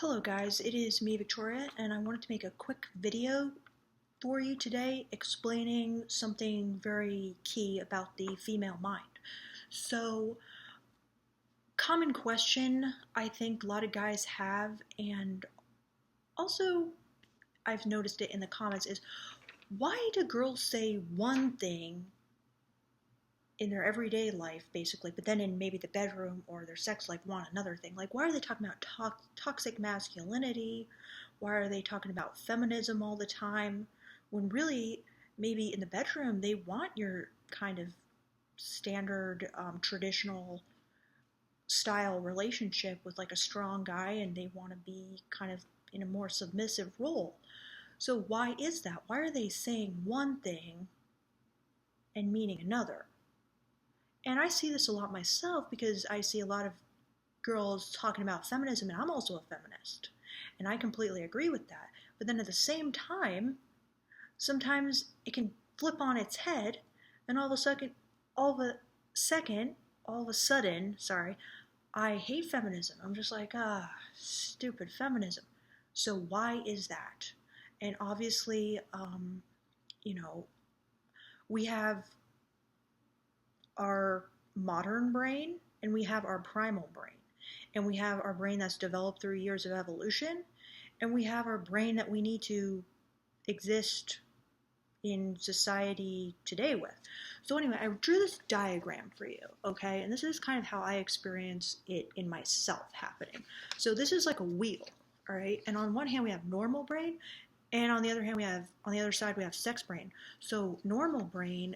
Hello guys, it is me Victoria and I wanted to make a quick video for you today explaining something very key about the female mind. So, common question I think a lot of guys have, and also I've noticed it in the comments, is why do girls say one thing in their everyday life, basically, but then in maybe the bedroom or their sex life want another thing? Like, why are they talking about toxic masculinity? Why are they talking about feminism all the time? When really, maybe in the bedroom, they want your kind of standard, traditional style relationship with like a strong guy, and they want to be kind of in a more submissive role. So why is that? Why are they saying one thing and meaning another? And I see this a lot myself because I see a lot of girls talking about feminism, and I'm also a feminist. And I completely agree with that. But then at the same time, sometimes it can flip on its head, and all of a sudden, I hate feminism. I'm just like, stupid feminism. So why is that? And obviously, we have our modern brain and we have our primal brain, and we have our brain that's developed through years of evolution, and we have our brain that we need to exist in society today with. So anyway, I drew this diagram for you, okay? And this is kind of how I experience it in myself happening. So this is like a wheel, all right? And on one hand we have normal brain, and on the other hand on the other side we have sex brain. So normal brain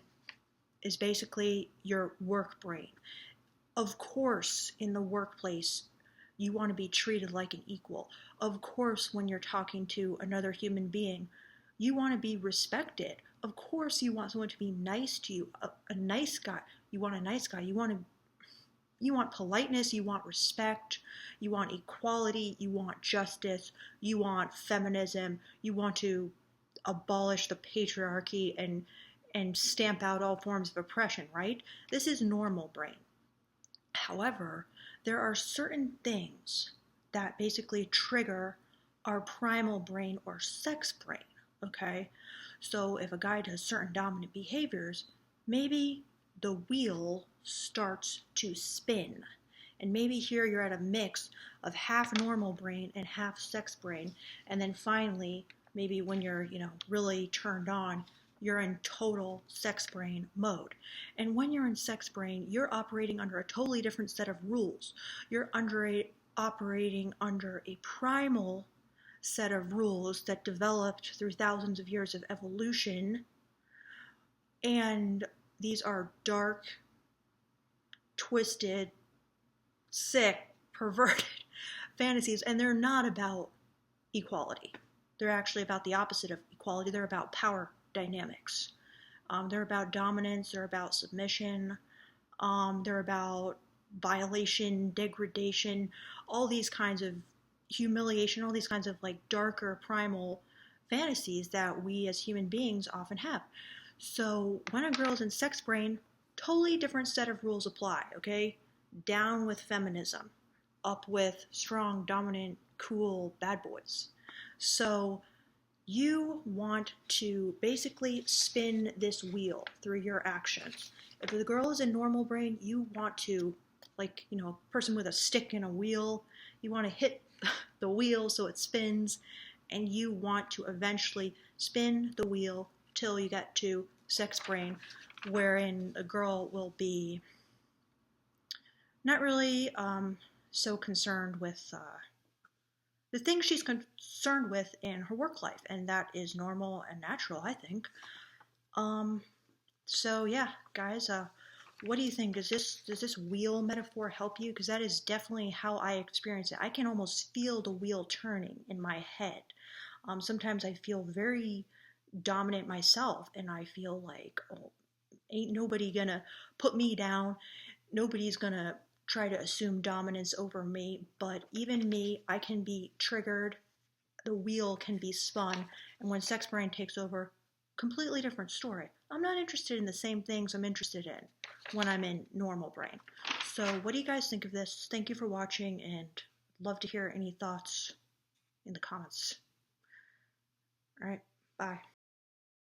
is basically your work brain. Of course, in the workplace, you want to be treated like an equal. Of course, when you're talking to another human being, you want to be respected. Of course, you want someone to be nice to you, a nice guy. You want a nice guy. You want politeness, you want respect, you want equality, you want justice, you want feminism, you want to abolish the patriarchy and stamp out all forms of oppression, right? This is normal brain. However, there are certain things that basically trigger our primal brain or sex brain, okay? So if a guy does certain dominant behaviors, maybe the wheel starts to spin. And maybe here you're at a mix of half normal brain and half sex brain. And then finally, maybe when you're, really turned on, you're in total sex brain mode. And when you're in sex brain, you're operating under a totally different set of rules. You're operating under a primal set of rules that developed through thousands of years of evolution. And these are dark, twisted, sick, perverted fantasies, and they're not about equality. They're actually about the opposite of equality. They're about power dynamics. They're about dominance, they're about submission, they're about violation, degradation, all these kinds of humiliation, all these kinds of like darker primal fantasies that we as human beings often have. So when a girl's in sex brain, totally different set of rules apply, okay? Down with feminism, up with strong, dominant, cool bad boys. So you want to basically spin this wheel through your actions. If the girl is in normal brain, you want to, like, a person with a stick and a wheel, you want to hit the wheel so it spins, and you want to eventually spin the wheel till you get to sex brain, wherein a girl will be not really so concerned with the things she's concerned with in her work life, and that is normal and natural, I think. So yeah, guys, what do you think? Does this wheel metaphor help you? Because that is definitely how I experience it. I can almost feel the wheel turning in my head. Sometimes I feel very dominant myself, and I feel like, oh, ain't nobody gonna put me down. Nobody's gonna try to assume dominance over me, but even me, I can be triggered, the wheel can be spun, and when sex brain takes over, completely different story. I'm not interested in the same things I'm interested in when I'm in normal brain. So what do you guys think of this? Thank you for watching, and love to hear any thoughts in the comments. All right, bye.